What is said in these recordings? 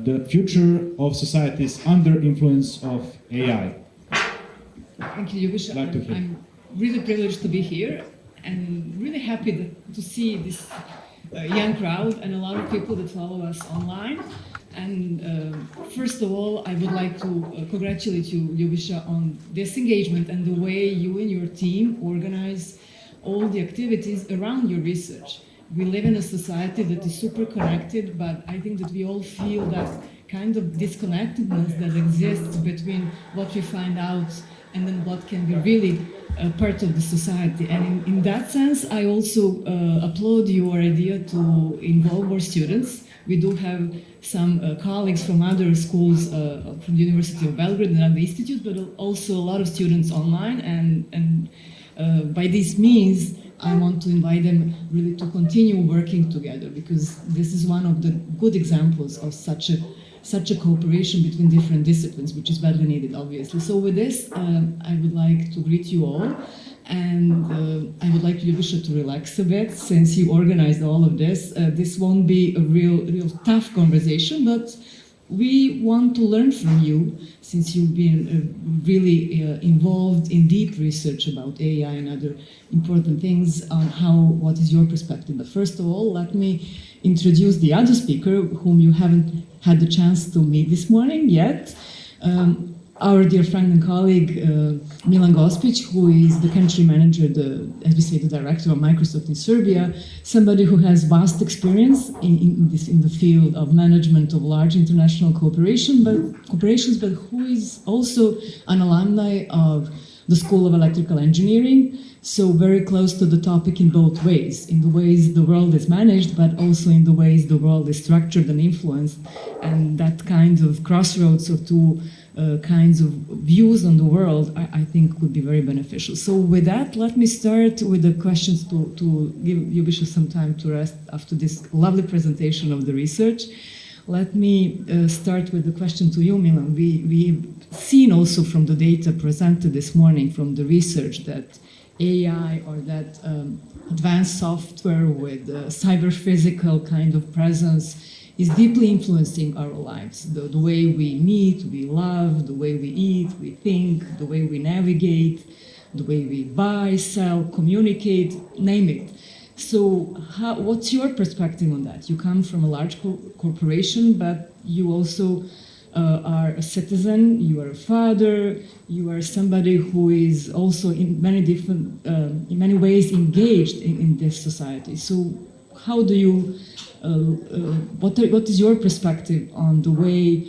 the future of societies under influence of AI. Thank you, Ljubisa. Glad to hear. I'm really privileged to be here and really happy to see this young crowd and a lot of people that follow us online. And first of all, I would like to congratulate you, Ljubisa, on this engagement and the way you and your team organize all the activities around your research. We live in a society that is super connected, but I think that we all feel that kind of disconnectedness that exists between what we find out and then what can be really part of the society. And in that sense, I also applaud your idea to involve more students. We do have some colleagues from other schools, from the University of Belgrade and other institutes, but also a lot of students online. And by this means, I want to invite them really to continue working together, because this is one of the good examples of such a cooperation between different disciplines, which is badly needed, obviously. So with this, I would like to greet you all, and I would like Ljubisa to relax a bit, since you organized all of this. This won't be a real tough conversation, but we want to learn from you, since you've been really involved in deep research about AI and other important things on what is your perspective. But first of all, let me introduce the other speaker, whom you haven't had the chance to meet this morning yet. Our dear friend and colleague, Milan Gospic, who is the country manager, as we say, the director of Microsoft in Serbia, somebody who has vast experience in the field of management of large international corporations, but who is also an alumni of the School of Electrical Engineering, so very close to the topic in both ways, in the ways the world is managed, but also in the ways the world is structured and influenced, and that kind of crossroads of two kinds of views on the world, I think would be very beneficial. So with that, let me start with the questions to give Ljubisa some time to rest after this lovely presentation of the research. Let me start with the question to you, Milan. We've seen also from the data presented this morning from the research that AI, or that advanced software with cyber-physical kind of presence, is deeply influencing our lives. The way we meet, we love, the way we eat, we think, the way we navigate, the way we buy, sell, communicate, name it. So what's your perspective on that? You come from a large corporation, but you also are a citizen, you are a father, you are somebody who is also in many ways engaged in this society. So how do you, what is your perspective on the way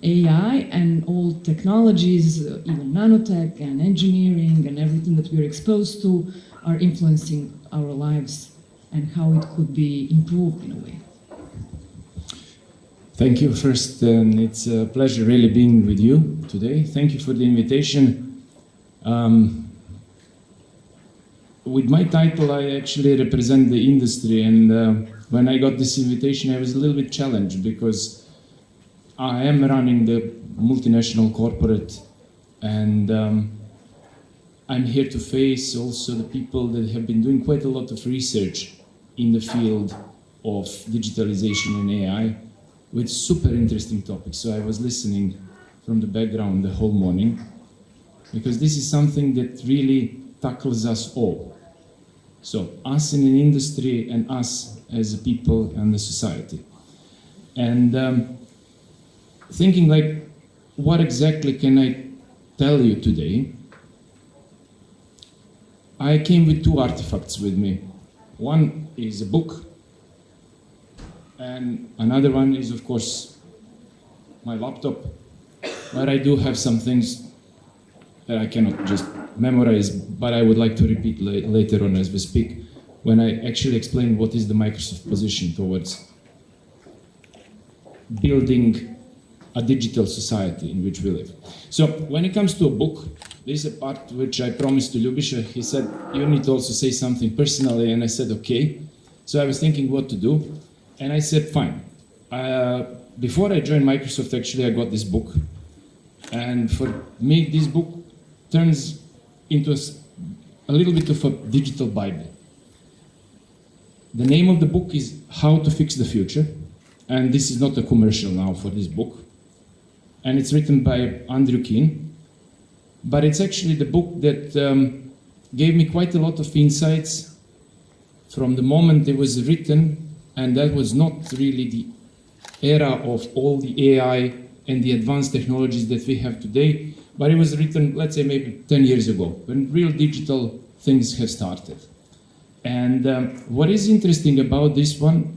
AI and all technologies, even nanotech and engineering and everything that we're exposed to, are influencing our lives, and how it could be improved in a way? Thank you. First, it's a pleasure really being with you today. Thank you for the invitation. With my title, I actually represent the industry, and when I got this invitation, I was a little bit challenged, because I am running the multinational corporate, and I'm here to face also the people that have been doing quite a lot of research in the field of digitalization and AI, with super interesting topics. So I was listening from the background the whole morning, because this is something that really tackles us all. So us in an industry and us as a people and the society. And thinking like, what exactly can I tell you today? I came with two artifacts with me. One is a book, and another one is, of course, my laptop, where I do have some things that I cannot just memorize, but I would like to repeat later on as we speak, when I actually explain what is the Microsoft position towards building a digital society in which we live. So when it comes to a book, there's a part which I promised to Ljubisa. He said, you need to also say something personally, and I said, okay. So I was thinking what to do, and I said, fine. Before I joined Microsoft, actually, I got this book, and for me, this book turns into a little bit of a digital Bible. The name of the book is How to Fix the Future, and this is not a commercial now for this book, and it's written by Andrew Keane, but it's actually the book that gave me quite a lot of insights from the moment it was written, and that was not really the era of all the AI and the advanced technologies that we have today, but it was written, let's say, maybe 10 years ago, when real digital things have started. And what is interesting about this one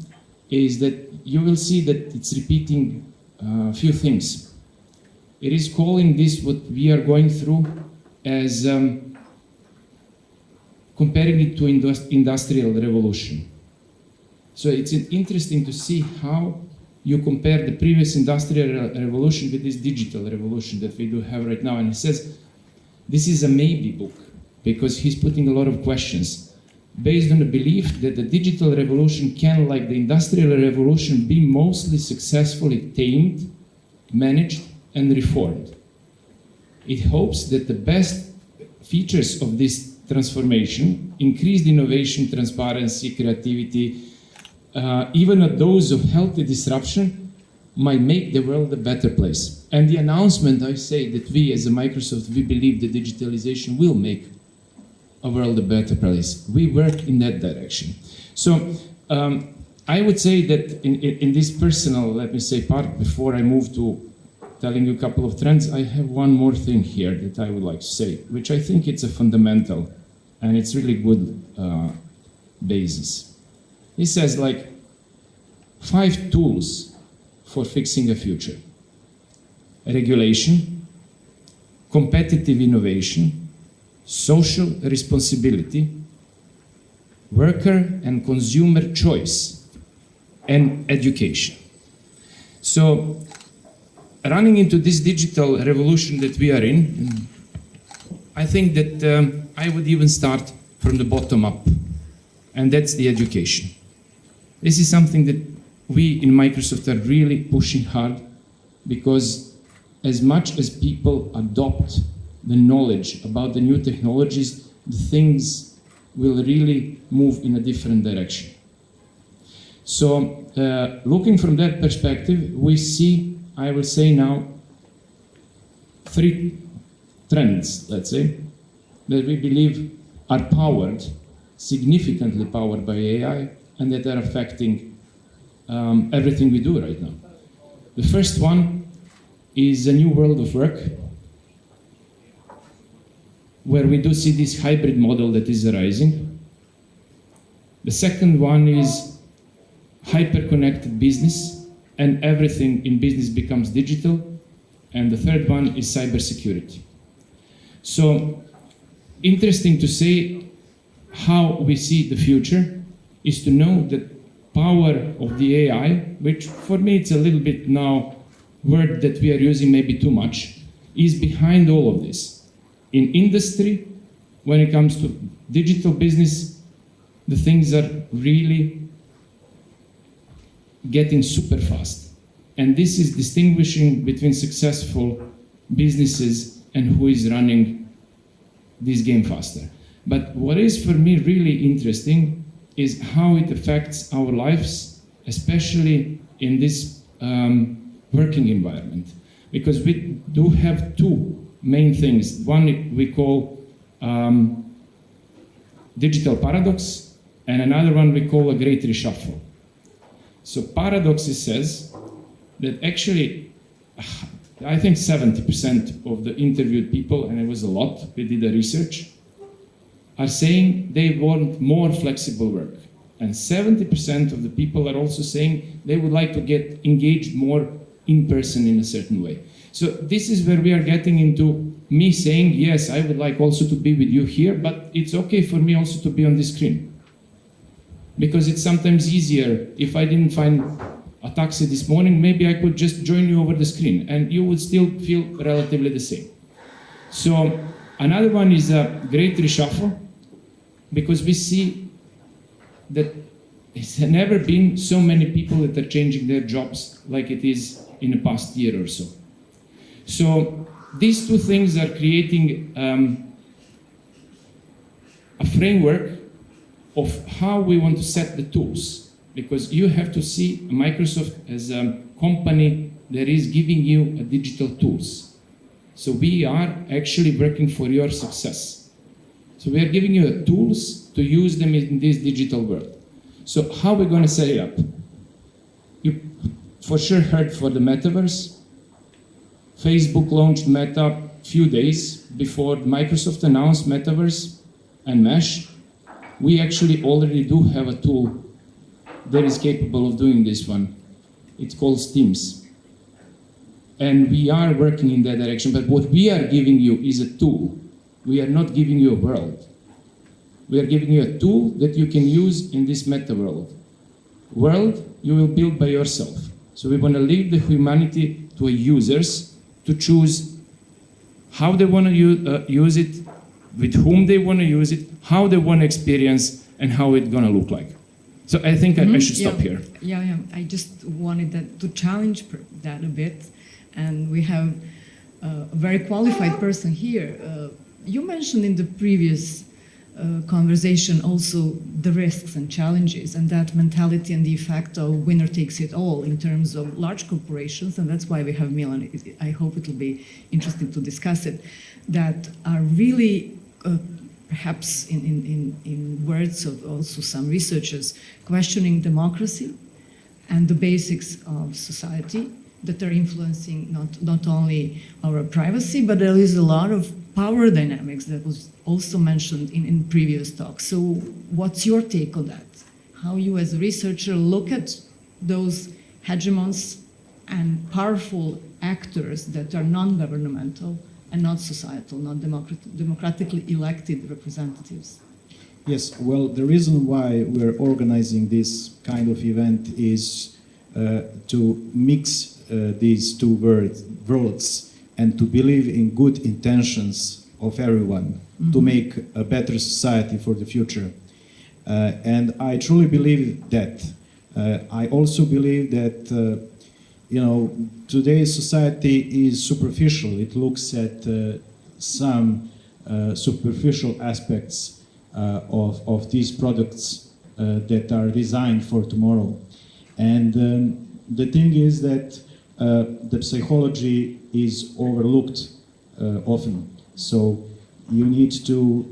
is that you will see that it's repeating a few things. It is calling this what we are going through as comparing it to industrial revolution. So it's interesting to see how you compare the previous industrial revolution with this digital revolution that we do have right now. And he says, this is a maybe book, because he's putting a lot of questions based on the belief that the digital revolution can, like the industrial revolution, be mostly successfully tamed, managed, and reformed. It hopes that the best features of this transformation, increased innovation, transparency, creativity, even a dose of healthy disruption, might make the world a better place. And the announcement, I say that we as a Microsoft, we believe that digitalization will make a world a better place. We work in that direction. So I would say that in this personal, let me say, part, before I move to telling you a couple of trends, I have one more thing here that I would like to say, which I think it's a fundamental, and it's really good basis. He says, like, 5 tools for fixing a future: regulation, competitive innovation, social responsibility, worker and consumer choice, and education. So, running into this digital revolution that we are in, I think that I would even start from the bottom up, and that's the education. This is something that we in Microsoft are really pushing hard, because as much as people adopt the knowledge about the new technologies, the things will really move in a different direction. So looking from that perspective, we see, I will say now, 3 trends, let's say, that we believe are powered, significantly powered by AI, and that are affecting everything we do right now. The first one is a new world of work, where we do see this hybrid model that is arising. The second one is hyper-connected business, and everything in business becomes digital. And the third one is cybersecurity. So, interesting to say how we see the future is to know that power of the AI, which for me it's a little bit now word that we are using maybe too much, is behind all of this. In industry, when it comes to digital business, the things are really getting super fast. And this is distinguishing between successful businesses and who is running this game faster. But what is for me really interesting is how it affects our lives, especially in this working environment. Because we do have 2 main things. One we call digital paradox, and another one we call a great reshuffle. So paradoxes says that actually, I think 70% of the interviewed people, and it was a lot, we did a research, are saying they want more flexible work. And 70% of the people are also saying they would like to get engaged more in person in a certain way. So this is where we are getting into me saying, yes, I would like also to be with you here, but it's okay for me also to be on the screen. Because it's sometimes easier, if I didn't find a taxi this morning, maybe I could just join you over the screen and you would still feel relatively the same. So another one is a great reshuffle, because we see that it's never been so many people that are changing their jobs like it is in the past year or so. So these 2 things are creating a framework of how we want to set the tools because you have to see Microsoft as a company that is giving you a digital tools. So we are actually working for your success. So we are giving you the tools to use them in this digital world. So how are we going to set it up? You for sure heard for the metaverse. Facebook launched Meta a few days before Microsoft announced Metaverse and Mesh. We actually already do have a tool that is capable of doing this one. It's called Teams. And we are working in that direction, but what we are giving you is a tool. We are not giving you a world. We are giving you a tool that you can use in this meta world. World you will build by yourself. So we want to leave the humanity to users to choose how they want to use it, with whom they want to use it, how they want to experience, and how it's going to look like. So I think I should stop here. Yeah. I just wanted to challenge that a bit. And we have a very qualified person here. You mentioned in the previous conversation also the risks and challenges and that mentality and the effect of winner takes it all in terms of large corporations, and that's why we have Milan. I hope it will be interesting to discuss it, that are really perhaps in words of also some researchers questioning democracy and the basics of society that are influencing not only our privacy, but there is a lot of power dynamics that was also mentioned in previous talks. So what's your take on that? How you as a researcher look at those hegemons and powerful actors that are non-governmental and not societal, not democratically elected representatives? Yes, well, the reason why we're organizing this kind of event is to mix these two worlds and to believe in good intentions of everyone to make a better society for the future. And I truly believe that. I also believe that today's society is superficial. It looks at some superficial aspects of these products that are designed for tomorrow. And the thing is that the psychology is overlooked often. So you need to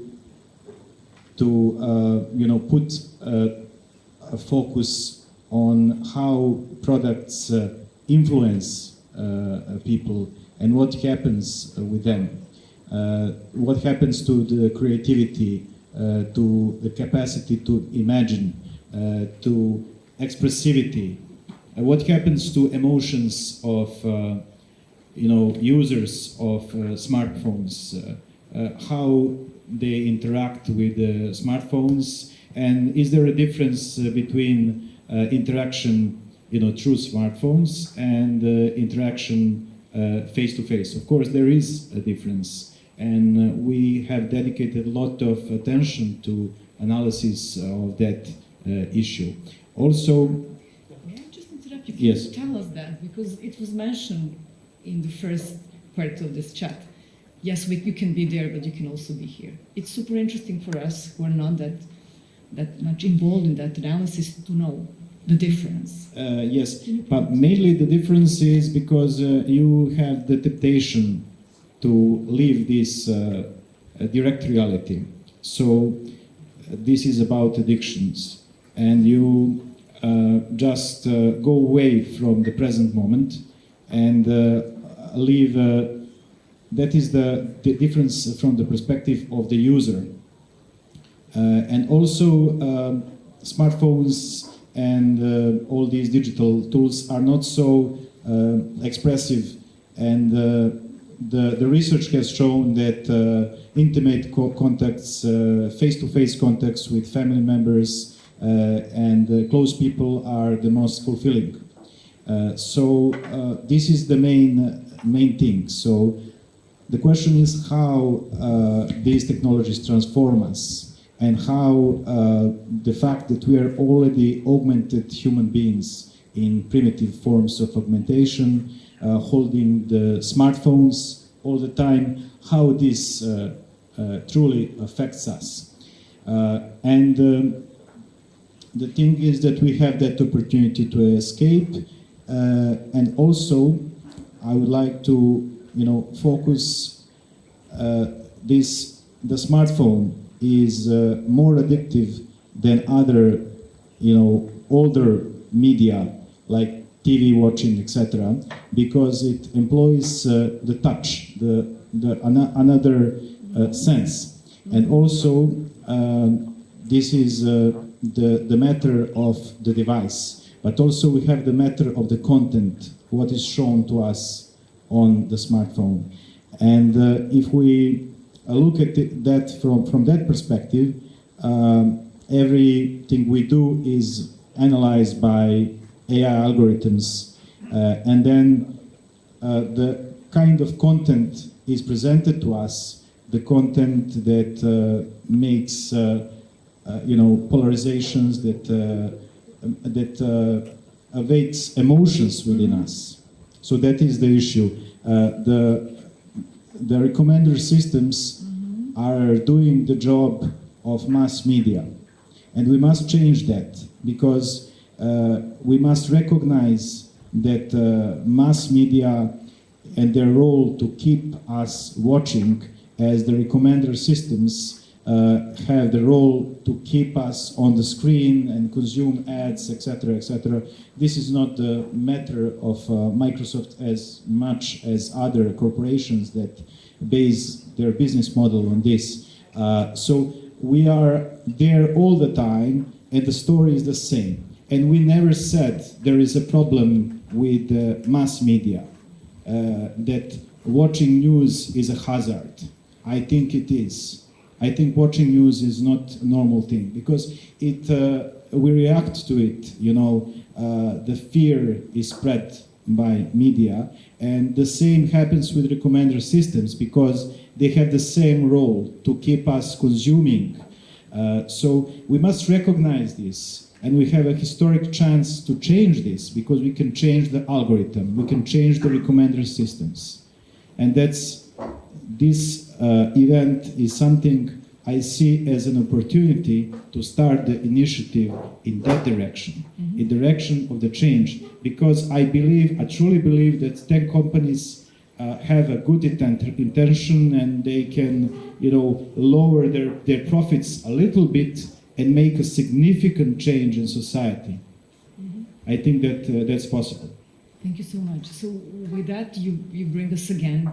put a focus on how products influence people and what happens with them. What happens to the creativity, to the capacity to imagine, to expressivity. What happens to emotions of users of smartphones, how they interact with smartphones, and is there a difference between interaction through smartphones and interaction face to face? Of course there is a difference, and we have dedicated a lot of attention to analysis of that issue. Also, may I just interrupt you? Yes. Tell us that, because it was mentioned in the first part of this chat. Yes, you can be there, but you can also be here. It's super interesting for us who are not that much involved in that analysis to know the difference. Yes, but mainly the difference is because you have the temptation to live this direct reality. So this is about addictions, and you just go away from the present moment and live. That is the difference from the perspective of the user. And also smartphones and all these digital tools are not so expressive, and the research has shown that intimate contacts, face-to-face contacts with family members and close people are the most fulfilling. So this is the main thing. So the question is how these technologies transform us, and how the fact that we are already augmented human beings in primitive forms of augmentation, holding the smartphones all the time, how this truly affects us. And the thing is that we have that opportunity to escape, and also I would like to, focus the smartphone is more addictive than other, older media like TV watching, etc., because it employs the touch, another sense, and also this is the matter of the device, but also we have the matter of the content, what is shown to us on the smartphone, and if we look at that from that perspective, everything we do is analyzed by AI algorithms, and then the kind of content is presented to us, the content that makes polarizations, that awakes emotions within us. So that is the issue. The recommender systems are doing the job of mass media, and we must change that, because we must recognize that mass media and their role to keep us watching, as the recommender systems have the role to keep us on the screen and consume ads, etc., etc. This is not the matter of Microsoft as much as other corporations that base their business model on this. So we are there all the time, and the story is the same. And we never said there is a problem with mass media, that watching news is a hazard. I think it is. I think watching news is not a normal thing, because we react to it. The fear is spread by media, and the same happens with recommender systems, because they have the same role to keep us consuming. So we must recognize this, and we have a historic chance to change this, because we can change the algorithm, we can change the recommender systems, and this event is something I see as an opportunity to start the initiative in that direction, in the direction of the change, because I truly believe that tech companies have a good intention, and they can, lower their profits a little bit and make a significant change in society. I think that that's possible. Thank you so much. So with that, you bring us again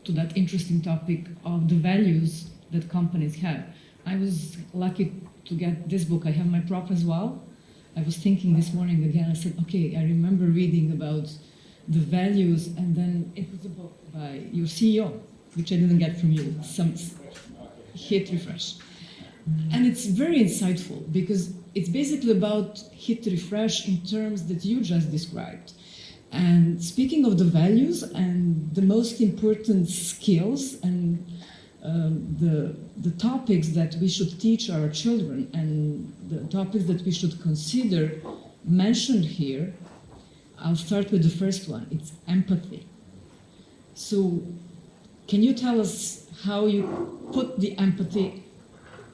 to that interesting topic of the values that companies have. I was lucky to get this book. I have my prop as well. I was thinking this morning again, I said, okay, I remember reading about the values, and then it was a book by your CEO, which I didn't get from you, hit refresh. And it's very insightful, because it's basically about hit refresh in terms that you just described. And speaking of the values and the most important skills and the topics that we should teach our children, and the topics that we should consider mentioned here, I'll start with the first one. It's empathy. So can you tell us how you put the empathy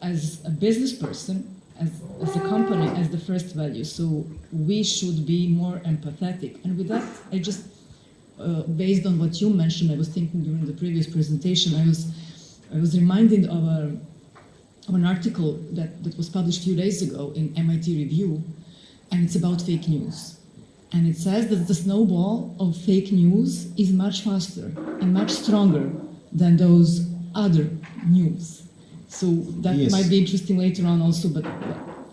as a business person, as a company, as the first value? So we should be more empathetic. And with that, I just, based on what you mentioned, I was thinking during the previous presentation, I was reminded of an article that was published a few days ago in MIT Review, and it's about fake news. And it says that the snowball of fake news is much faster and much stronger than those other news. So that might be interesting later on also, but...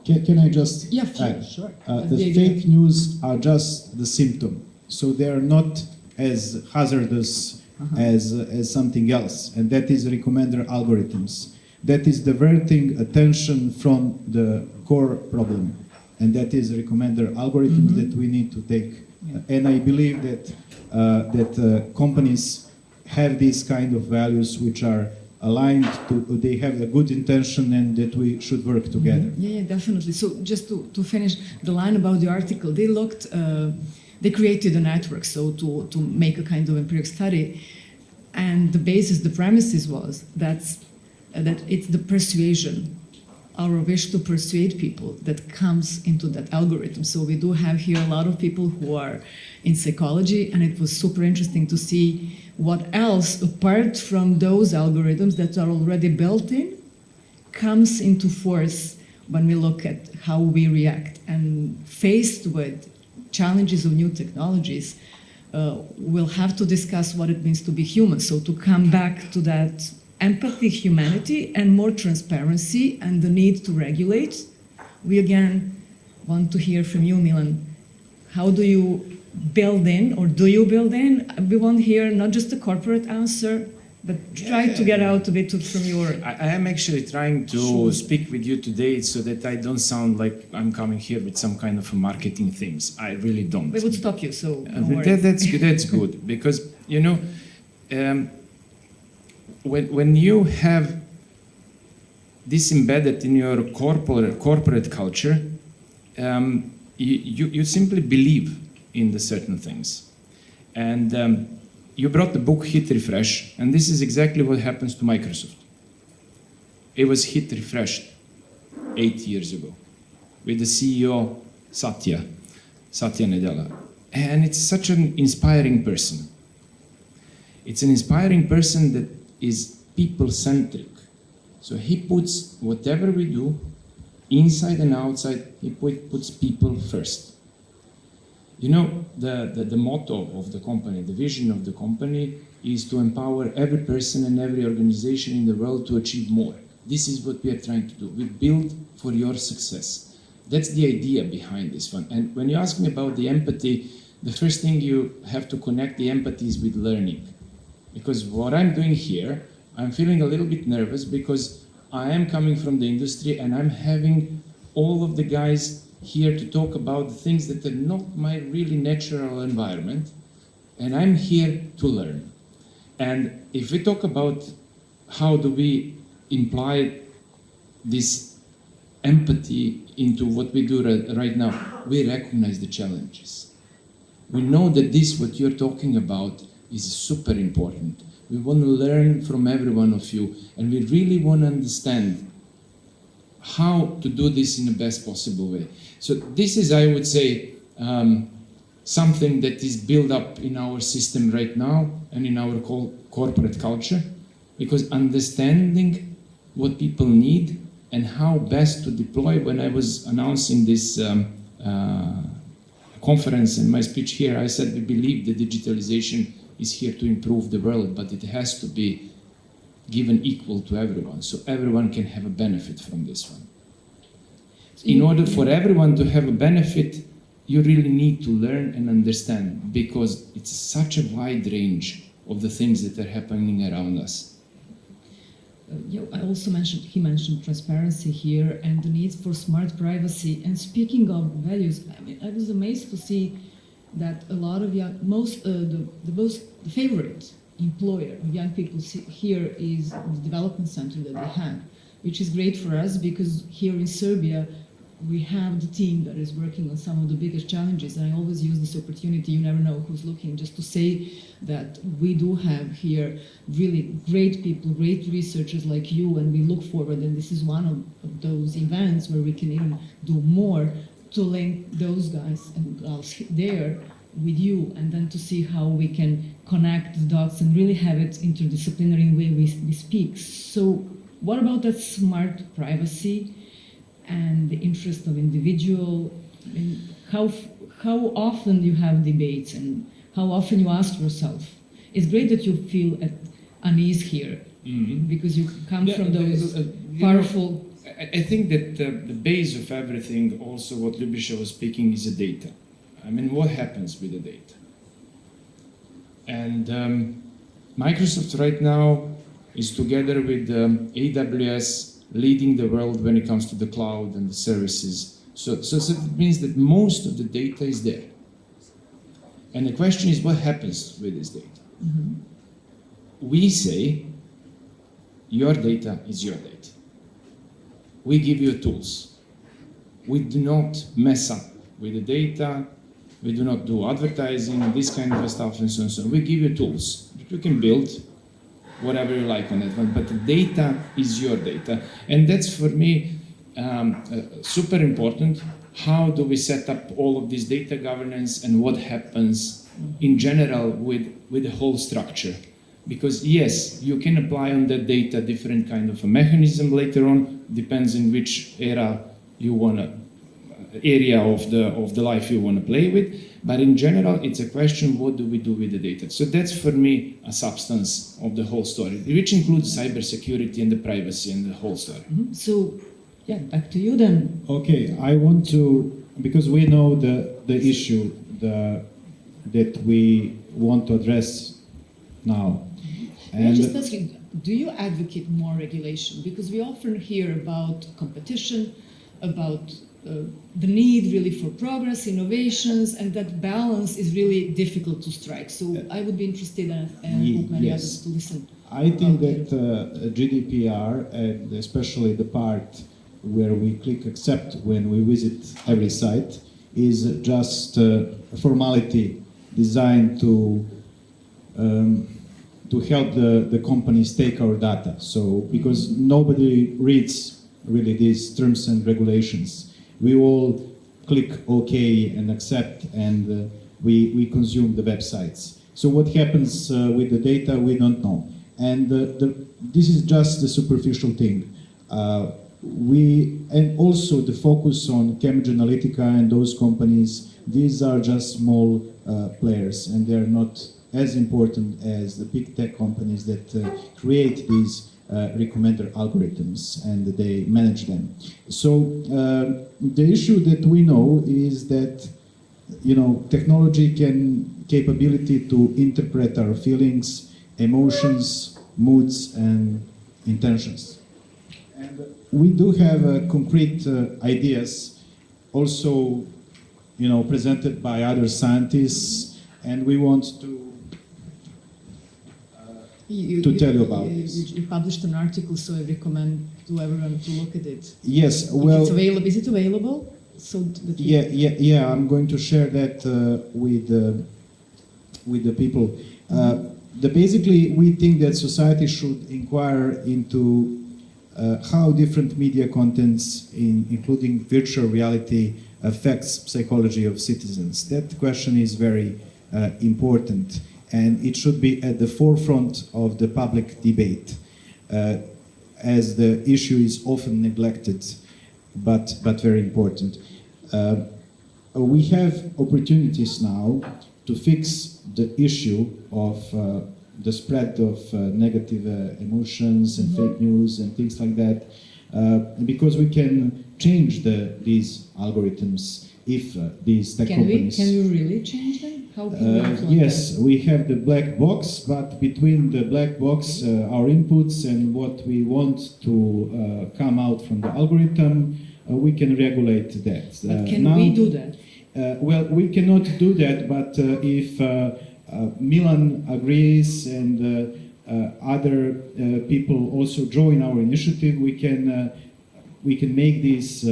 Can I just add? Sure. The fake news are just the symptom. So they are not as hazardous as something else. And that is recommender algorithms. That is diverting attention from the core problem. And that is recommender algorithms that we need to take. And I believe that companies have these kind of values which are aligned to, they have a good intention, and that we should work together. Yeah, definitely. So just to finish the line about the article, they created a network, so to make a kind of empirical study, and the premises was that it's the persuasion our wish to persuade people that comes into that algorithm. So we do have here a lot of people who are in psychology, and it was super interesting to see what else, apart from those algorithms that are already built in, comes into force when we look at how we react. And faced with challenges of new technologies, we'll have to discuss what it means to be human. So to come back to that empathy, humanity, and more transparency and the need to regulate, we again want to hear from you, Milan. How do you build in, or do you build in? We want to hear not just a corporate answer, but try to get out a bit from your... I am actually trying to speak with you today so that I don't sound like I'm coming here with some kind of marketing things. I really don't. We would stop you, so don't worry. That's good, because, you know, when you have this embedded in your corporate culture, you simply believe in the certain things. And you brought the book Hit Refresh, and this is exactly what happens to Microsoft. It was hit refreshed 8 years ago with the CEO Satya Nadella. And it's such an inspiring person. It's an inspiring person that is people-centric. So he puts whatever we do, inside and outside, he puts people first. You know, the motto of the company, the vision of the company is to empower every person and every organization in the world to achieve more. This is what we are trying to do. We build for your success. That's the idea behind this one. And when you ask me about the empathy, the first thing you have to connect the empathy is with learning. Because what I'm doing here, I'm feeling a little bit nervous because I am coming from the industry and I'm having all of the guys here to talk about the things that are not my really natural environment, and I'm here to learn. And if we talk about how do we imply this empathy into what we do right now, we recognize the challenges. We know that this, what you're talking about, is super important. We want to learn from every one of you, and we really want to understand how to do this in the best possible way. So this is, I would say, something that is built up in our system right now and in our corporate culture, because understanding what people need and how best to deploy. When I was announcing this conference in my speech here, I said we believe that digitalization is here to improve the world, but it has to be given equal to everyone, so everyone can have a benefit from this one. In order for everyone to have a benefit, you really need to learn and understand, because it's such a wide range of the things that are happening around us. I also mentioned transparency here and the need for smart privacy. And speaking of values, I mean, I was amazed to see that a lot of the favorite employer of young people here is the development center that they have, which is great for us because here in Serbia we have the team that is working on some of the biggest challenges. And I always use this opportunity, you never know who's looking, just to say that we do have here really great people, great researchers like you, and we look forward, and this is one of those events where we can even do more to link those guys and girls there with you, and then to see how we can connect the dots and really have it interdisciplinary way we speak. So what about that smart privacy and the interest of individual? I mean, how often you have debates and how often you ask yourself? It's great that you feel at unease here, because you come from those powerful... I think that the base of everything, also what Ljubisa was speaking, is the data. I mean, what happens with the data? And Microsoft right now is together with AWS leading the world when it comes to the cloud and the services. So it means that most of the data is there. And the question is, what happens with this data? Mm-hmm. We say, your data is your data. We give you tools. We do not mess up with the data. We do not do advertising and this kind of stuff and so on. So we give you tools that you can build whatever you like on that one, but the data is your data. And that's, for me, super important. How do we set up all of this data governance and what happens in general with the whole structure? Because yes, you can apply on that data different kind of a mechanism later on, depends in which area of the life you want to play with. But in general, it's a question, what do we do with the data? So that's for me a substance of the whole story, which includes cybersecurity and the privacy and the whole story. So, yeah, back to you then. Okay, I want to, because we know the issue that we want to address now. Can I just ask you, do you advocate more regulation? Because we often hear about competition, about the need really for progress, innovations, and that balance is really difficult to strike. So I would be interested and hope many others to listen. I think that GDPR, and especially the part where we click accept when we visit every site, is just a formality designed to help the companies take our data. So because nobody reads really these terms and regulations, we all click OK and accept, and we consume the websites. So what happens with the data, we don't know. And this is just the superficial thing. And also the focus on Cambridge Analytica and those companies, these are just small players, and they're not as important as the big tech companies that create these recommender algorithms and they manage them. So the issue that we know is that technology capability to interpret our feelings, emotions, moods, and intentions. And we do have concrete ideas, also, presented by other scientists, and we want to tell you about this. You published an article, so I recommend to everyone to look at it. Yes, well, It's available. Is it available? So that yeah. I'm going to share that with the people. Basically, we think that society should inquire into how different media contents, including virtual reality, affects psychology of citizens. That question is very important, and it should be at the forefront of the public debate, as the issue is often neglected, but very important. We have opportunities now to fix the issue of the spread of negative emotions and fake news and things like that, because we can change these algorithms if these tech companies... Can you really change them? How can we influence Yes, them? we have the black box, but between the black box, our inputs and what we want to come out from the algorithm, we can regulate that. But can we do that? Well, we cannot do that, but if Milan agrees and other people also join our initiative, we can make this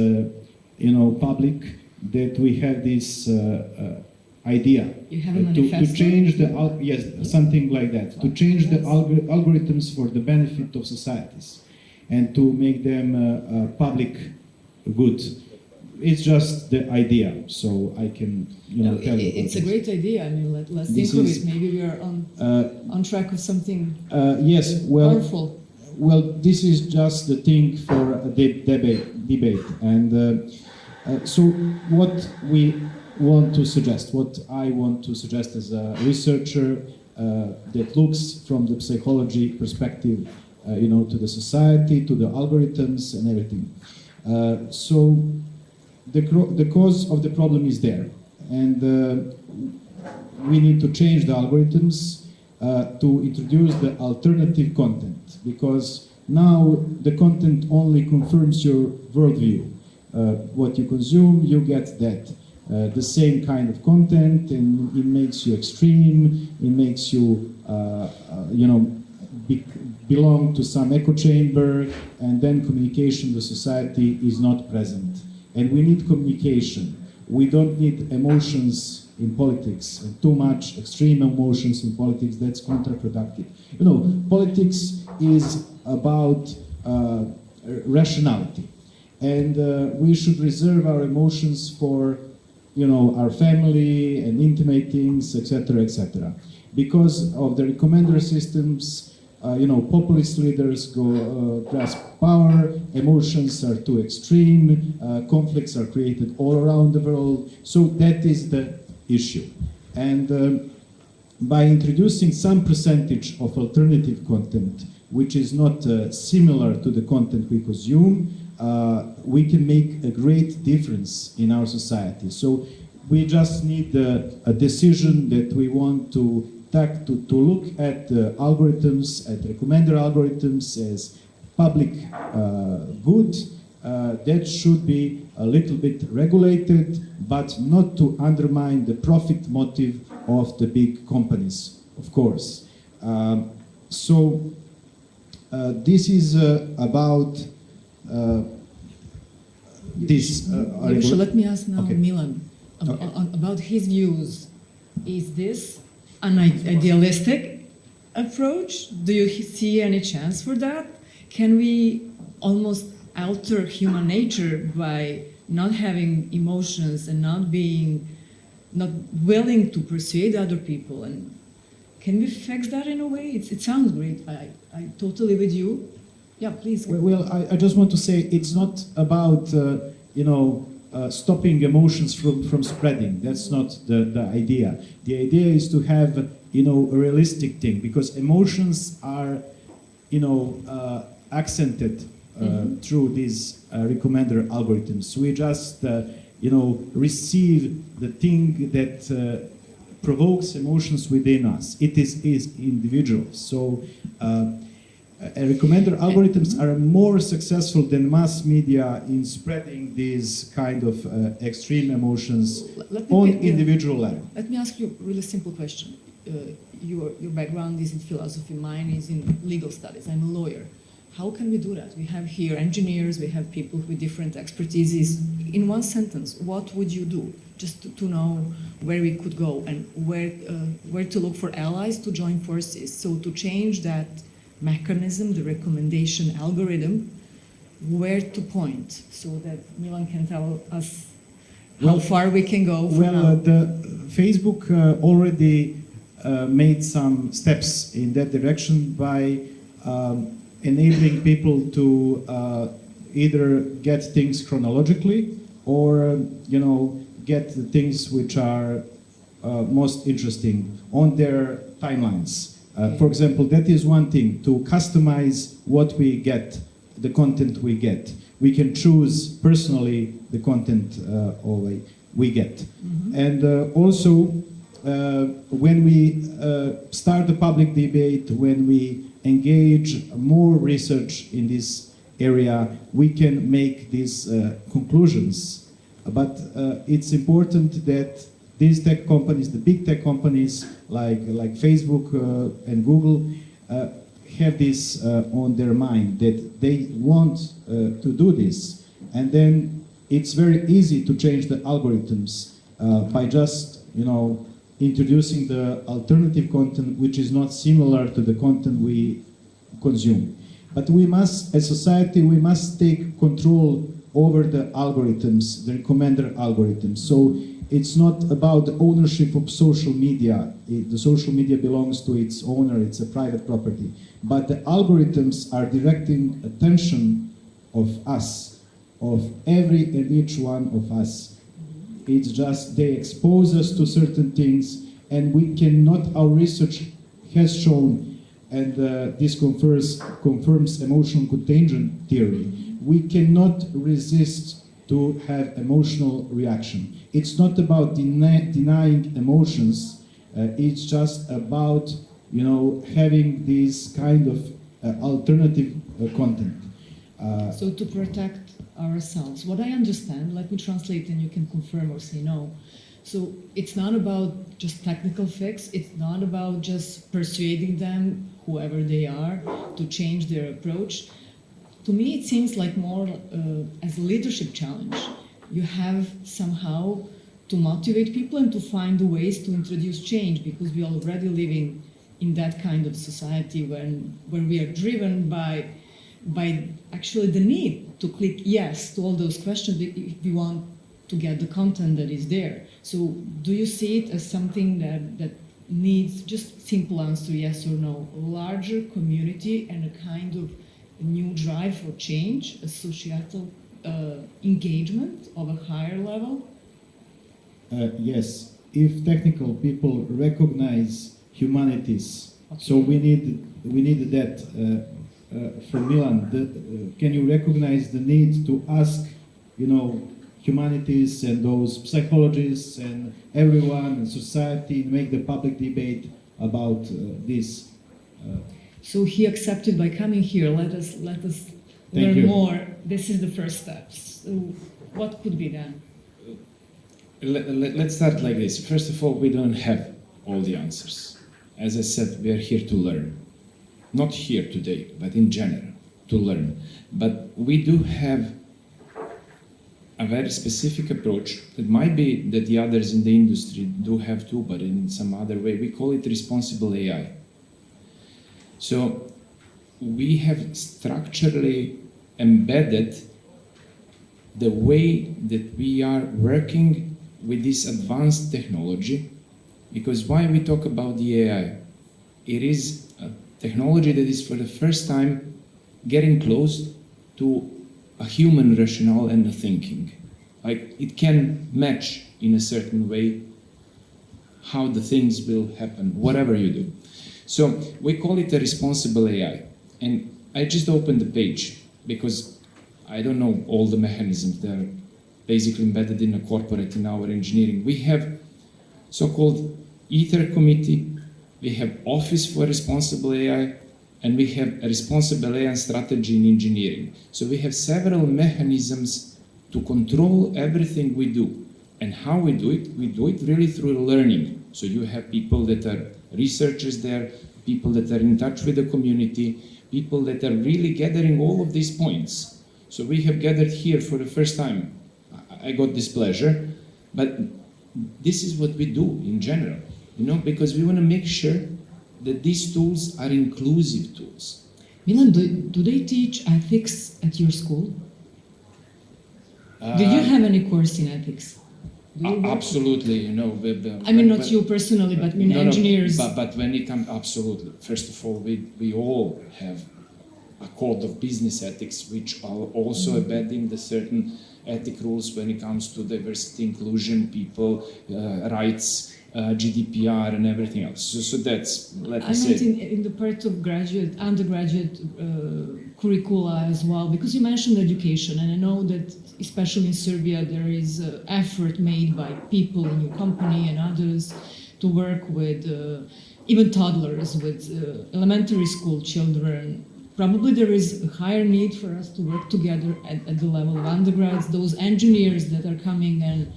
public, that we have this idea. You have a manifesto? To change something like that. To change the algorithms for the benefit of societies and to make them public good. It's just the idea, so I can tell you. It's a great idea. I mean, let's think of it. Maybe we are on track of something powerful. Well, this is just the thing for a debate. And so what we want to suggest, what I want to suggest as a researcher that looks from the psychology perspective, to the society, to the algorithms and everything. So the cause of the problem is there, and we need to change the algorithms to introduce the alternative content, because now the content only confirms your worldview. What you consume, you get that. The same kind of content, and it makes you extreme, it makes you, belong to some echo chamber, and then communication with society is not present. And we need communication. We don't need emotions in politics, and too much extreme emotions in politics. That's counterproductive. Politics is about rationality. and we should reserve our emotions for, you know, our family and intimate things, etc., etc. Because of the recommender systems, you know, populist leaders grasp power, emotions are too extreme, conflicts are created all around the world. So that is the issue. And by introducing some percentage of alternative content, which is not similar to the content we consume, we can make a great difference in our society. So we just need a decision that we want to look at algorithms, at recommender algorithms as public good. That should be a little bit regulated, but not to undermine the profit motive of the big companies, of course. This is about this. Ljubisa, let me ask now Okay. Milan Okay. about his views. Is this an idealistic approach? Do you see any chance for that? Can we almost alter human nature by not having emotions and not willing to persuade other people? And can we fix that in a way? It sounds great. I totally with you. Yeah, please. Well, I just want to say it's not about stopping emotions from spreading. That's not the idea. The idea is to have a realistic thing, because emotions are accented through these recommender algorithms. We just receive the thing that provokes emotions within us. It is individual. So recommender algorithms are more successful than mass media in spreading these kind of extreme emotions on individual level. Let me ask you a really simple question. Your background is in philosophy, mine is in legal studies. I'm a lawyer. How can we do that? We have here engineers, we have people with different expertises. In one sentence, what would you do just to know where we could go and where to look for allies to join forces? So to change that mechanism, the recommendation algorithm, where to point so that Milan can tell us how far we can go from now. The Facebook already made some steps in that direction by enabling people to either get things chronologically or get the things which are most interesting on their timelines. For example, that is one thing, to customize what we get, the content we get. We can choose personally the content we get. Mm-hmm. And also, when we start a public debate, when we engage more research in this area, we can make these conclusions. But it's important that these tech companies, the big tech companies like Facebook and Google, have this on their mind, that they want to do this. And then it's very easy to change the algorithms by just introducing the alternative content which is not similar to the content we consume. But we must, as society, we must take control over the algorithms, the recommender algorithms. So it's not about the ownership of social media. The social media belongs to its owner, it's a private property. But the algorithms are directing attention of us, of every and each one of us. It's just they expose us to certain things, and we cannot, our research has shown, and this confirms emotional contagion theory, we cannot resist to have emotional reaction. It's not about denying emotions, it's just about having this kind of alternative content. So to protect ourselves, what I understand, let me translate and you can confirm or say no. So it's not about just technical fix, it's not about just persuading them, whoever they are, to change their approach. To me, it seems like more as a leadership challenge. You have somehow to motivate people and to find the ways to introduce change, because we are already living in that kind of society when we are driven by by actually the need to click yes to all those questions if we want to get the content that is there. So do you see it as something that needs just simple answer, yes or no, a larger community and a kind of new drive for change, a societal engagement of a higher level? Yes, if technical people recognize humanities, so we need that from Milan. Can you recognize the need to ask, humanities and those psychologists and everyone in society, make the public debate about this? So he accepted by coming here. Let us Thank learn you. more. This is the first steps. So what could be done? Let's start like this. First of all, we don't have all the answers. As I said, we are here to learn. Not here today, but in general, to learn. But we do have a very specific approach that might be that the others in the industry do have too, but in some other way. We call it responsible AI. So we have structurally embedded the way that we are working with this advanced technology, because why we talk about the AI? It is a technology that is for the first time getting close to a human rationale and a thinking. Like it can match in a certain way how the things will happen, whatever you do. So we call it a responsible AI. And I just opened the page because I don't know all the mechanisms that are basically embedded in a corporate in our engineering. We have so-called Ether committee, we have Office for Responsible AI, and we have a Responsible AI strategy in engineering. So we have several mechanisms to control everything we do. And how we do it really through learning. So you have people that are researchers there, people that are in touch with the community, people that are really gathering all of these points. So we have gathered here for the first time. I got this pleasure, but this is what we do in general, because we want to make sure that these tools are inclusive tools. Milan, do they teach ethics at your school? Do you have any course in ethics? Absolutely, I mean, not you personally, but engineers. But when it comes, absolutely. First of all, we all have a code of business ethics, which are also embedding the certain ethic rules when it comes to diversity, inclusion, people, rights, GDPR, and everything else. So that's, let me say. I meant in the part of undergraduate curricula as well, because you mentioned education, and I know that especially in Serbia there is effort made by people in your company and others to work with even toddlers, with elementary school children. Probably there is a higher need for us to work together at the level of undergrads, those engineers that are coming and...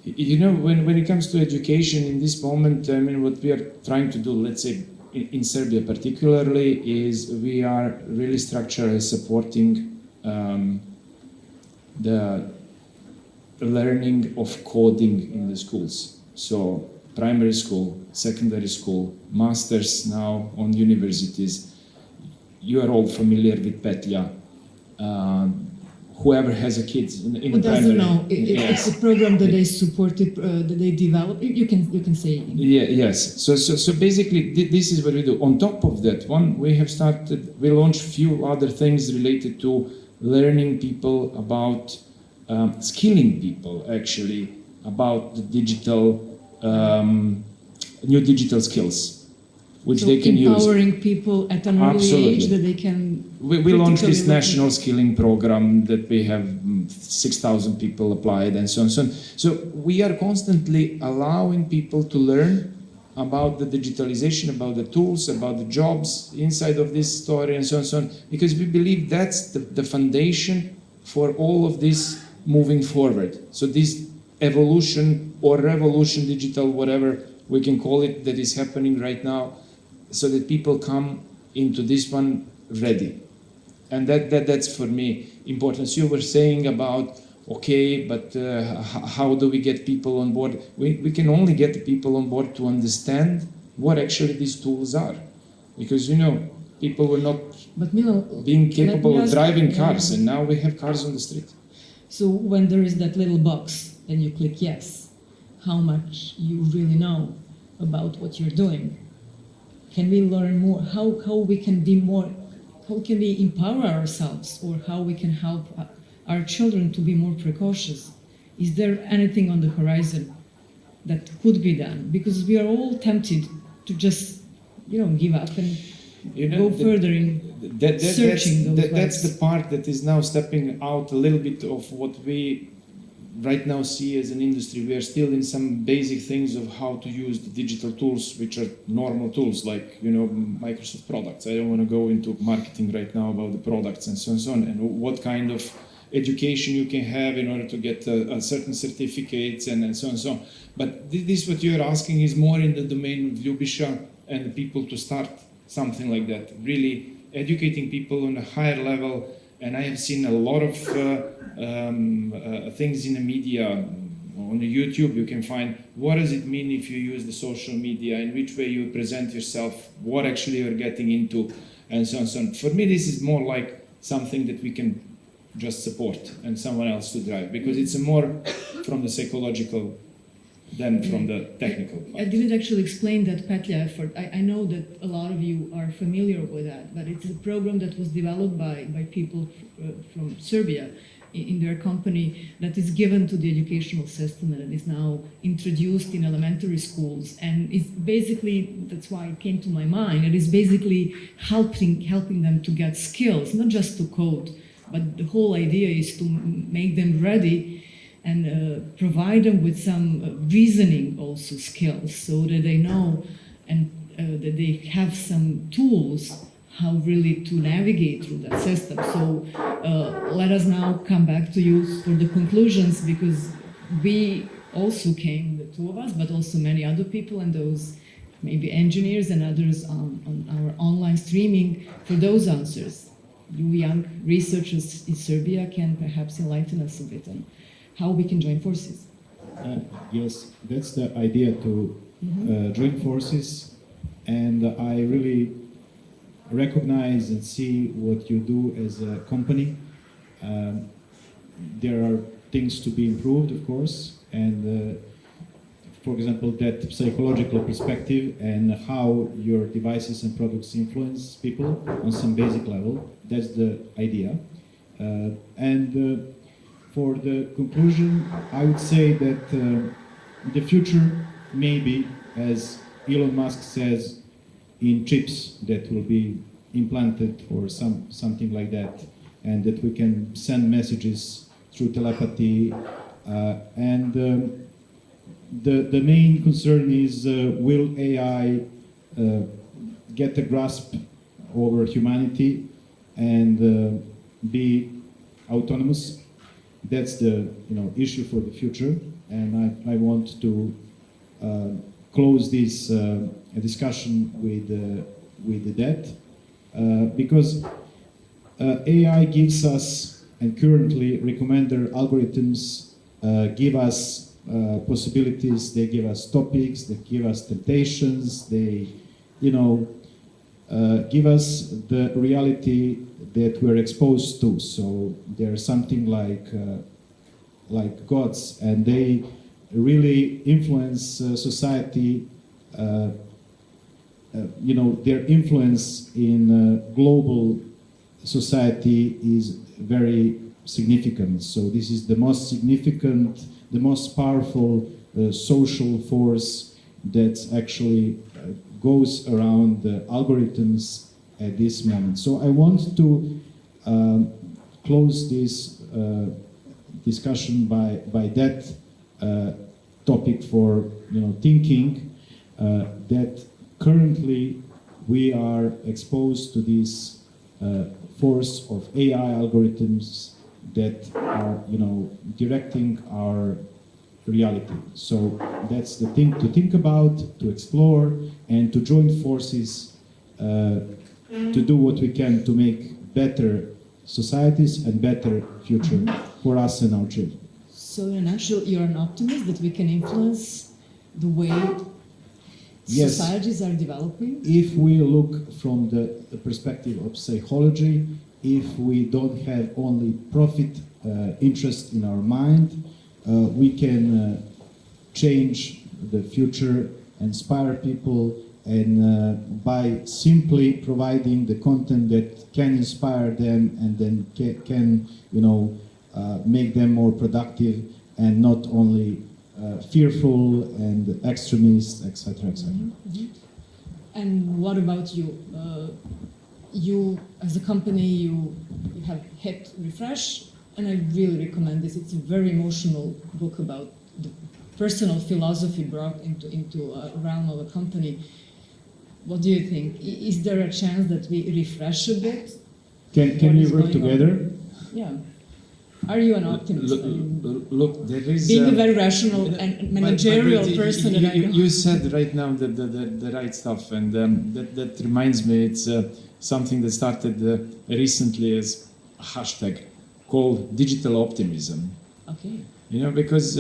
When it comes to education in this moment, I mean, what we are trying to do, let's say in Serbia particularly, is we are really structurally supporting the learning of coding in the schools. So primary school, secondary school, masters now on universities. You are all familiar with Petlja. Whoever has a kid in Who doesn't primary, know? It's a program that they supported, that they developed. You can say. Yes. So basically, this is what we do. On top of that one, we launched few other things related to learning people about skilling people actually about the digital new digital skills, which they can use. Empowering people at an early age that they can. We launched this national skilling program that we have 6,000 people applied and so on. So we are constantly allowing people to learn about the digitalization, about the tools, about the jobs inside of this story and so on, because we believe that's the foundation for all of this moving forward. So this evolution or revolution, digital, whatever we can call it, that is happening right now, so that people come into this one ready. And that's for me important. So you were saying about, okay, but how do we get people on board? We can only get the people on board to understand what actually these tools are. Because, People were not But Milan, being let me capable of ask- driving yeah. cars, and now we have cars on the street. So when there is that little box and you click yes, how much you really know about what you're doing? Can we learn more? How we can be more? How can we empower ourselves, or how we can help our children to be more precautious? Is there anything on the horizon that could be done? Because we are all tempted to just, give up and go further in searching those that's the webs. part that is now stepping out a little bit of what we right now see as an industry. We are still in some basic things of how to use the digital tools, which are normal tools like Microsoft products. I don't want to go into marketing right now about the products and so on, and what kind of education you can have in order to get a certain certificates and so on and so on. But this what you're asking is more in the domain of Ljubisa and the people to start something like that, really educating people on a higher level. And I have seen a lot of things in the media, on the YouTube. You can find what does it mean if you use the social media, in which way you present yourself, what actually you're getting into, and so on and so on. For me, this is more like something that we can just support and someone else to drive, because it's more from the psychological than from the technical part. I didn't actually explain that Petlja effort. I know that a lot of you are familiar with that, but it's a program that was developed by people from Serbia in their company that is given to the educational system and is now introduced in elementary schools. And it's basically, that's why it came to my mind, it is basically helping them to get skills, not just to code, but the whole idea is to make them ready and provide them with some reasoning also skills, so that they know and that they have some tools how really to navigate through that system. So let us now come back to you for the conclusions, because we also came, the two of us, but also many other people and those maybe engineers and others on our online streaming for those answers. You young researchers in Serbia can perhaps enlighten us a bit on how we can join forces. Yes, that's the idea, to join forces, and I really recognize and see what you do as a company. There are things to be improved, of course, and for example, that psychological perspective and how your devices and products influence people on some basic level. That's the idea. For the conclusion, I would say that the future maybe, as Elon Musk says, in chips that will be implanted or something like that, and that we can send messages through telepathy. The main concern is, will AI get a grasp over humanity and be autonomous? That's the issue for the future, and I want to close this discussion with that, because AI gives us, and currently recommender algorithms give us possibilities. They give us topics, they give us temptations, they give us the reality that we're exposed to. So they're something like gods, and they really influence society. Their influence in global society is very significant. So this is the most significant, the most powerful social force that actually goes around the algorithms at this moment. So I want to close this discussion by that topic for thinking that currently we are exposed to this force of AI algorithms that are directing our reality. So that's the thing to think about, to explore, and to join forces to do what we can to make better societies and better future for us and our children. So in a nutshell, you're an optimist that we can influence the way Yes. societies are developing? If we look from the perspective of psychology, if we don't have only profit interest in our mind, we can change the future, inspire people, and by simply providing the content that can inspire them and then can make them more productive and not only fearful and extremists, etc., etc. And what about you? You, as a company, you have hit Refresh, and I really recommend this. It's a very emotional book about the personal philosophy brought into a realm of a company. What do you think? Is there a chance that we refresh a bit? Can we work together? Yeah. Are you an optimist? Look, there is... Being a very rational and managerial person that I know. You said right now the right stuff, and that reminds me, it's something that started recently as a hashtag called digital optimism. Okay. Because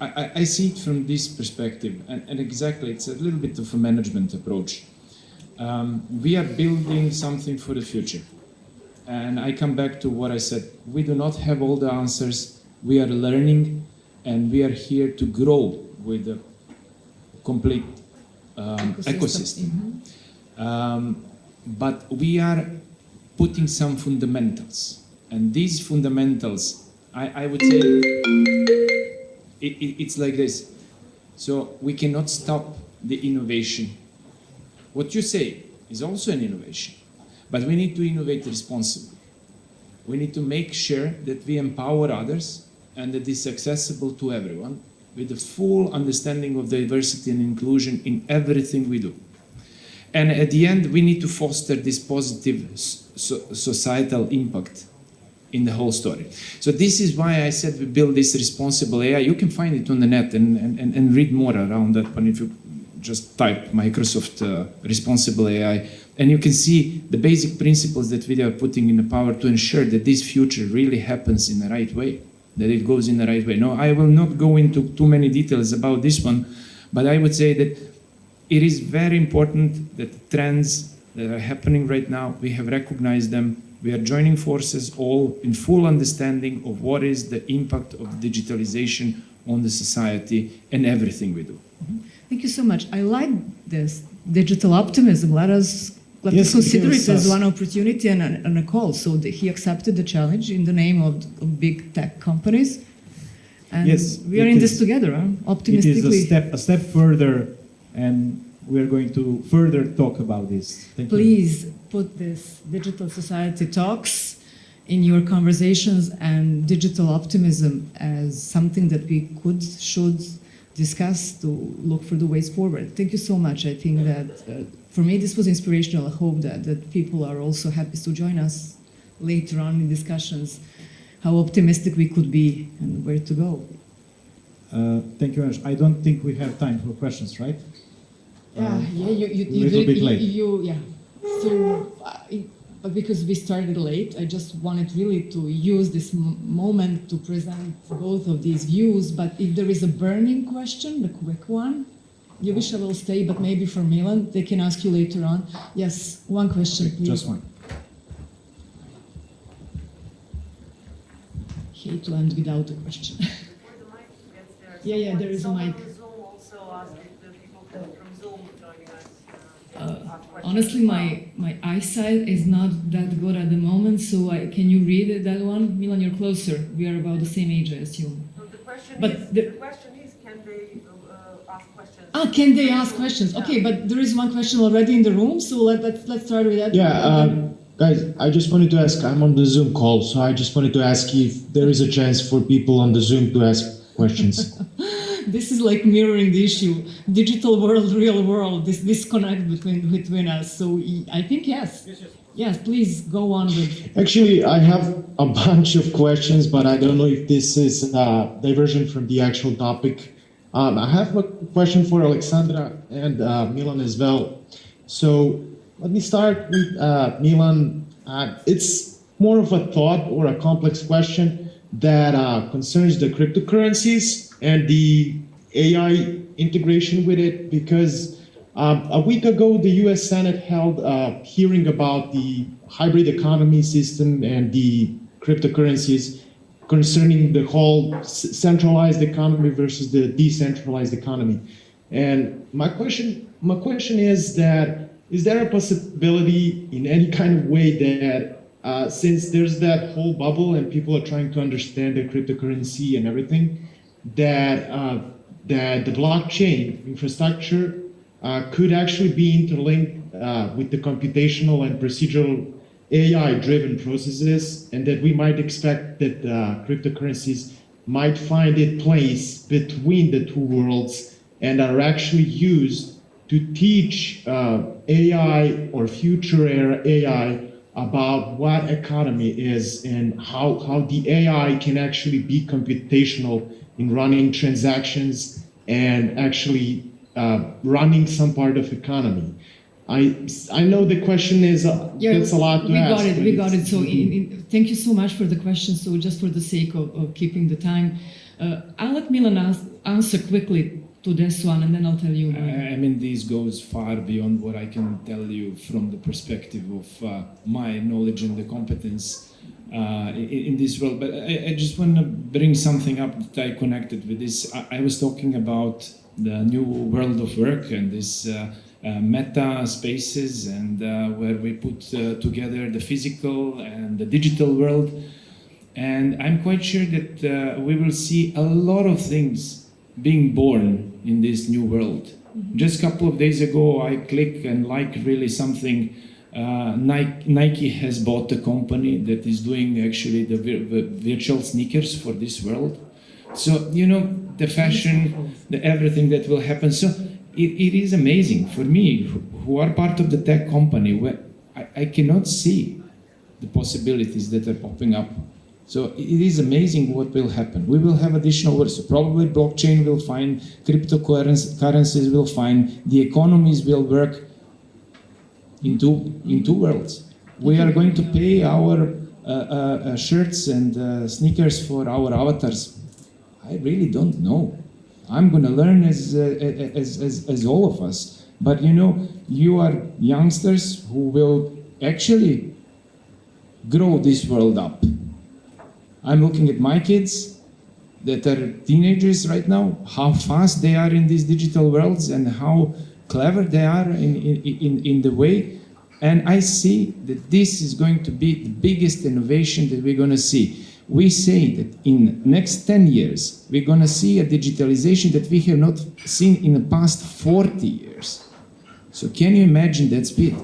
I see it from this perspective, and exactly, it's a little bit of a management approach. We are building something for the future. And I come back to what I said. We do not have all the answers. We are learning, and we are here to grow with a complete ecosystem. But we are putting some fundamentals. And these fundamentals, I would say, it's like this. So we cannot stop the innovation. What you say is also an innovation. But we need to innovate responsibly. We need to make sure that we empower others and that it's accessible to everyone with the full understanding of diversity and inclusion in everything we do. And at the end, we need to foster this positive societal impact in the whole story. So this is why I said we build this responsible AI. You can find it on the net and read more around that one if you just type Microsoft responsible AI. And you can see the basic principles that we are putting in the power to ensure that this future really happens in the right way, that it goes in the right way. No, I will not go into too many details about this one, but I would say that it is very important that the trends that are happening right now, we have recognized them. We are joining forces all in full understanding of what is the impact of digitalization on the society and everything we do. Thank you so much. I like this digital optimism. Let us consider it as one opportunity and a call. So he accepted the challenge in the name of big tech companies. And we are in this together, optimistically. It is a step further, and we are going to further talk about this. Thank you. Please put this Digital Society Talks in your conversations and digital optimism as something that we should discuss to look for the ways forward. Thank you so much. I think that for me this was inspirational. I hope that people are also happy to join us later on in discussions how optimistic we could be and where to go. Thank you very much. I don't think we have time for questions, right? You a little bit late. So, but because we started late, I just wanted really to use this moment to present both of these views. But if there is a burning question, the quick one, Ljubisa will stay, but maybe for Milan, they can ask you later on. Yes, one question, please. Just one. Hate to end without a question. Where the mic gets there. Yeah, there is a mic. Someone on Zoom also asked if the people from Zoom joining us. Honestly, my eyesight is not that good at the moment, so can you read that one? Milan, you're closer. We are about the same age, I assume. So the question But is, can they ask questions? Can they ask questions? Okay, but there is one question already in the room, so let's start with that. Yeah, guys, I just wanted to ask, I'm on the Zoom call, so I just wanted to ask if there is a chance for people on the Zoom to ask questions. This is like mirroring the issue. Digital world, real world, this disconnect between us. So I think yes. Yes, please go on with. Actually, I have a bunch of questions, but I don't know if this is a diversion from the actual topic. I have a question for Aleksandra and Milan as well. So let me start with Milan. It's more of a thought or a complex question that concerns the cryptocurrencies and the AI integration with it? Because a week ago, the US Senate held a hearing about the hybrid economy system and the cryptocurrencies concerning the whole centralized economy versus the decentralized economy. And my question is that, is there a possibility in any kind of way that since there's that whole bubble and people are trying to understand the cryptocurrency and everything, that that the blockchain infrastructure could actually be interlinked with the computational and procedural AI-driven processes, and that we might expect that cryptocurrencies might find a place between the two worlds and are actually used to teach AI or future AI about what economy is and how the AI can actually be computational in running transactions and actually running some part of economy. I know the question is that's a lot to ask. We got it. So thank you so much for the question. So just for the sake of keeping the time, I'll let Milan answer quickly to this one, and then I'll tell you. I mean, this goes far beyond what I can tell you from the perspective of my knowledge and the competence in this world. But I just want to bring something up that I connected with this. I was talking about the new world of work and this meta spaces, and where we put together the physical and the digital world. And I'm quite sure that we will see a lot of things being born in this new world. Mm-hmm. Just a couple of days ago, I clicked and like really something. Nike has bought a company that is doing actually the virtual sneakers for this world. So, you know, the fashion, the everything that will happen. So it is amazing for me, who are part of the tech company, where I cannot see the possibilities that are popping up. So it is amazing what will happen. We will have additional words. So probably blockchain will find, cryptocurrencies will find, the economies will work in two worlds. We are going to pay our shirts and sneakers for our avatars. I really don't know. I'm going to learn as all of us. But you know, you are youngsters who will actually grow this world up. I'm looking at my kids that are teenagers right now, how fast they are in these digital worlds and how clever they are in the way. And I see that this is going to be the biggest innovation that we're going to see. We say that in next 10 years, we're going to see a digitalization that we have not seen in the past 40 years. So can you imagine that speed?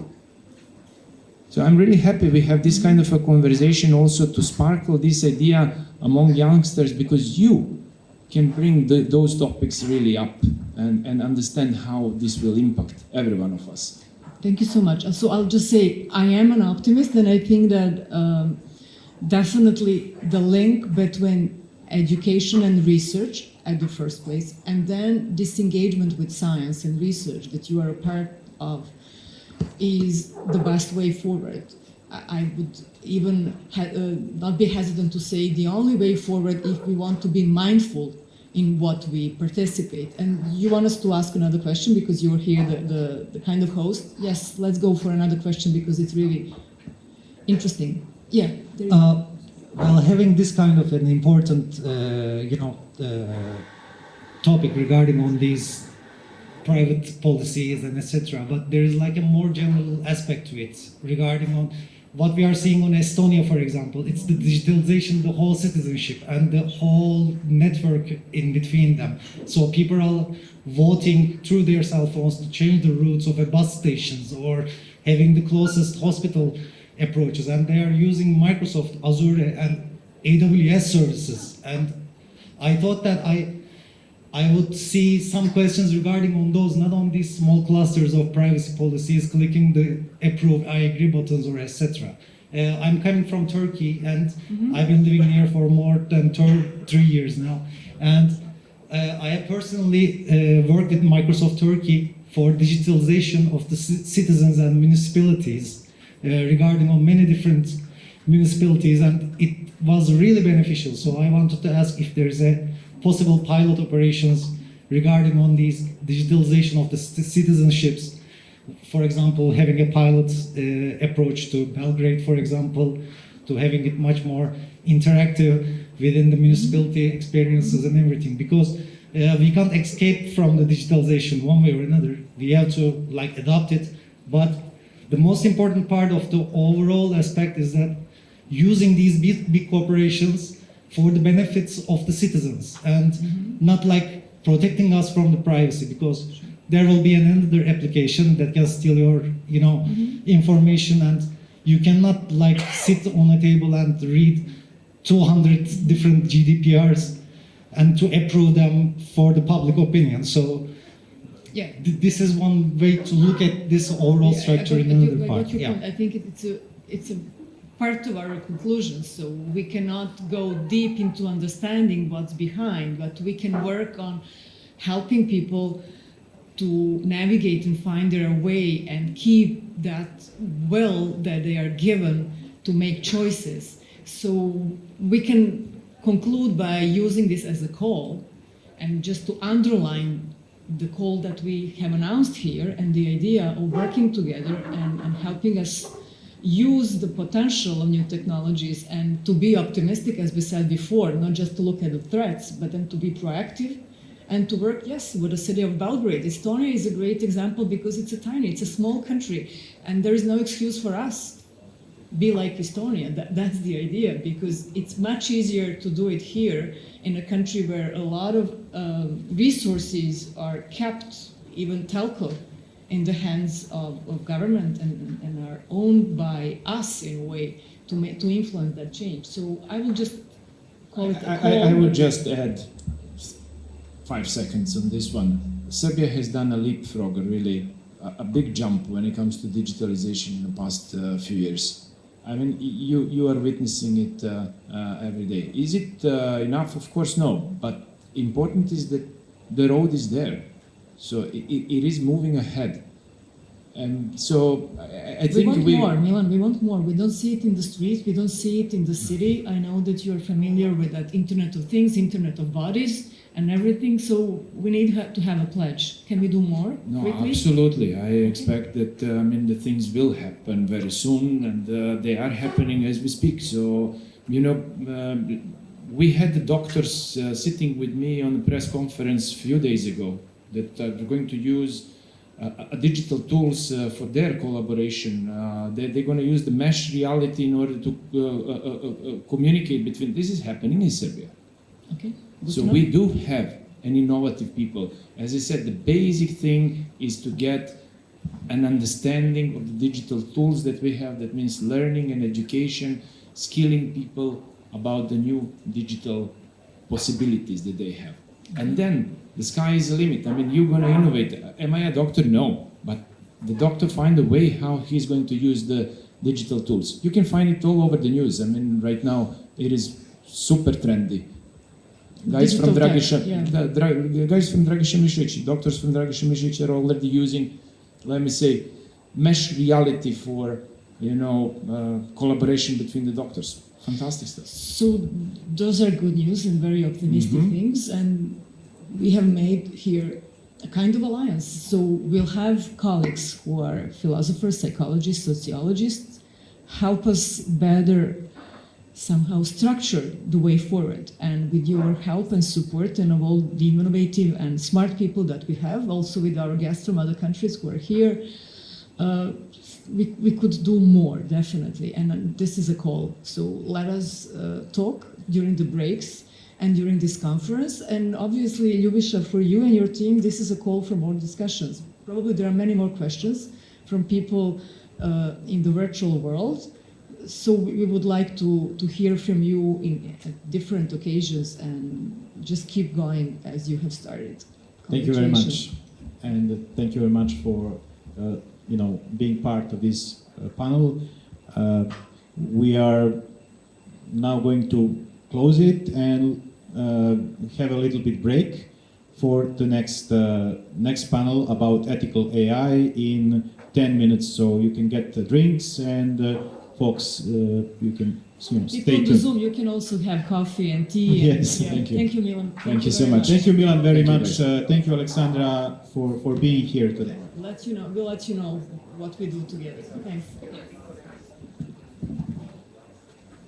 So I'm really happy we have this kind of a conversation also to sparkle this idea among youngsters, because you can bring those topics really up and understand how this will impact every one of us. Thank you so much. So I'll just say I am an optimist, and I think that definitely the link between education and research at the first place, and then disengagement with science and research that you are a part of, is the best way forward. I would even not be hesitant to say the only way forward if we want to be mindful in what we participate. And you want us to ask another question because you're here, the kind of host. Yes, let's go for another question because it's really interesting. Yeah. Well, having this kind of an important, topic regarding on these private policies and etc., but there is like a more general aspect to it regarding on what we are seeing on Estonia, for example. It's the digitalization, the whole citizenship and the whole network in between them. So people are voting through their cell phones to change the routes of a bus stations or having the closest hospital approaches, and they are using Microsoft Azure and AWS services. And I thought that I would see some questions regarding on those, not on these small clusters of privacy policies, clicking the approve, I agree buttons or etc. I'm coming from Turkey, and I've been living here for more than 3 years now. And I have personally worked at Microsoft Turkey for digitalization of the citizens and municipalities regarding on many different municipalities, and it was really beneficial. So I wanted to ask if there is a possible pilot operations regarding on these digitalization of the citizenships. For example, having a pilot approach to Belgrade, for example, to having it much more interactive within the municipality experiences and everything, because we can't escape from the digitalization one way or another. We have to like adopt it, but the most important part of the overall aspect is that using these big corporations for the benefits of the citizens and not like protecting us from the privacy, because there will be another application that can steal your information, and you cannot like sit on a table and read 200 different GDPRs and to approve them for the public opinion. So Yeah. This is one way to look at this overall structure in another part. I think it's a part of our conclusion. So we cannot go deep into understanding what's behind, but we can work on helping people to navigate and find their way and keep that will that they are given to make choices. So we can conclude by using this as a call, and just to underline the call that we have announced here and the idea of working together and helping us use the potential of new technologies and to be optimistic, as we said before, not just to look at the threats, but then to be proactive and to work, yes, with the city of Belgrade. Estonia is a great example because it's a small country, and there is no excuse for us be like Estonia. That's the idea, because it's much easier to do it here in a country where a lot of resources are kept, even telco, in the hands of government and are owned by us in a way to influence that change. So I will just call it a call. I would just add 5 seconds on this one. Serbia has done a leapfrog, really, a big jump when it comes to digitalization in the past few years. I mean, you are witnessing it every day. Is it enough? Of course, no. But important is that the road is there. So it is moving ahead. And so I think we want more, Milan, we want more. We don't see it in the streets, we don't see it in the city. I know that you're familiar with that Internet of Things, Internet of Bodies, and everything, so we need to have a pledge. Can we do more quickly? Absolutely. I expect that the things will happen very soon, and they are happening as we speak. So, we had the doctors sitting with me on a press conference a few days ago that are going to use digital tools for their collaboration. They're going to use the mesh reality in order to communicate between. This is happening in Serbia. Okay. So we do have an innovative people. As I said, the basic thing is to get an understanding of the digital tools that we have. That means learning and education, skilling people about the new digital possibilities that they have. And then the sky is the limit. I mean, you're going to innovate. Am I a doctor? No. But the doctor find a way how he's going to use the digital tools. You can find it all over the news. I mean, right now it is super trendy. Guys from Dragiša Mišić, doctors from Dragiša Mišić are already using, let me say, mesh reality for, collaboration between the doctors. Fantastic stuff. So those are good news and very optimistic things, and we have made here a kind of alliance. So we'll have colleagues who are philosophers, psychologists, sociologists, help us better somehow structure the way forward. And with your help and support and of all the innovative and smart people that we have, also with our guests from other countries who are here, we could do more, definitely. And this is a call. So let us talk during the breaks and during this conference. And obviously, Ljubisa, for you and your team, this is a call for more discussions. Probably there are many more questions from people in the virtual world. So we would like to hear from you at different occasions and just keep going as you have started. Thank you very much. And thank you very much for being part of this panel. We are now going to close it and have a little bit break for the next panel about ethical AI in 10 minutes. So you can get the drinks and folks, you can People stay on the tuned. Zoom, you can also have coffee and tea. Yes, and, thank you. Thank you, Milan. Thank you so very much. Thank you, Milan, very Thank you, much. guys. Thank you, Aleksandra, for being here today. We'll let you know what we do together. Thanks.